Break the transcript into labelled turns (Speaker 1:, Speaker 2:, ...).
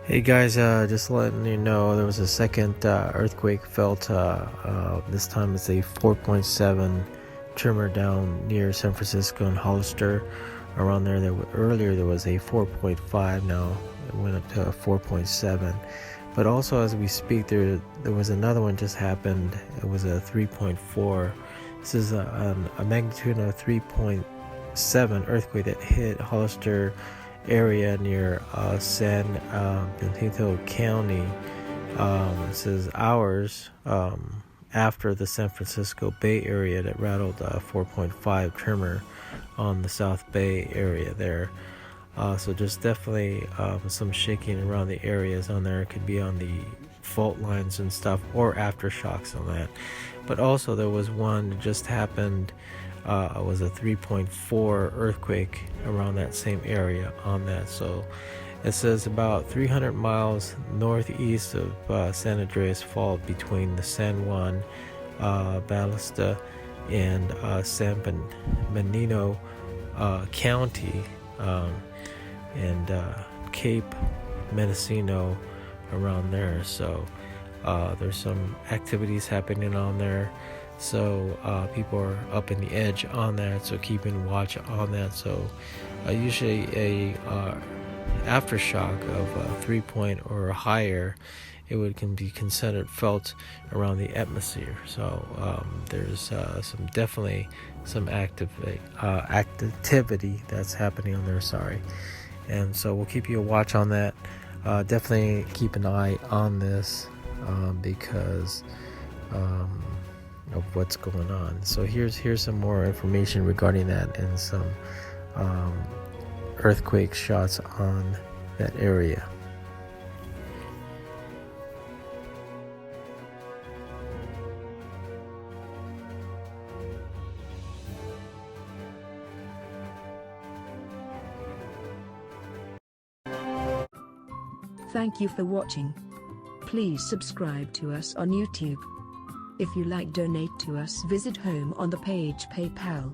Speaker 1: Hey guys, just letting you know there was a second earthquake felt. This time it's a 4.7 tremor down near San Francisco and Hollister. Around there, earlier there was a 4.5. Now it went up to a 4.7. But also, as we speak, there was another one just happened. It was a 3.4. This is a magnitude of 3.7 earthquake that hit Hollister area near San Benito County. This is hours after the San Francisco Bay Area that rattled 4.5 tremor on the South Bay area there. So just definitely some shaking around the areas on there. It could be on the fault lines and stuff, or aftershocks on that. But also there was one that just happened. It was a 3.4 earthquake around that same area on that. So it says about 300 miles northeast of San Andreas Fault between the San Juan Bautista and San Benito County and Cape Mendocino around there. So there's some activities happening on there. So people are up in the edge on that, so keeping watch on that. So usually a aftershock of 3 point or higher, it can be considered felt around the atmosphere. So there's definitely some activity that's happening on there. Sorry, and so we'll keep you a watch on that. Definitely keep an eye on this because of what's going on. So here's some more information regarding that and some earthquake shots on that area.
Speaker 2: Thank you for watching. Please subscribe to us on YouTube. If you like, donate to us, visit home on the page PayPal.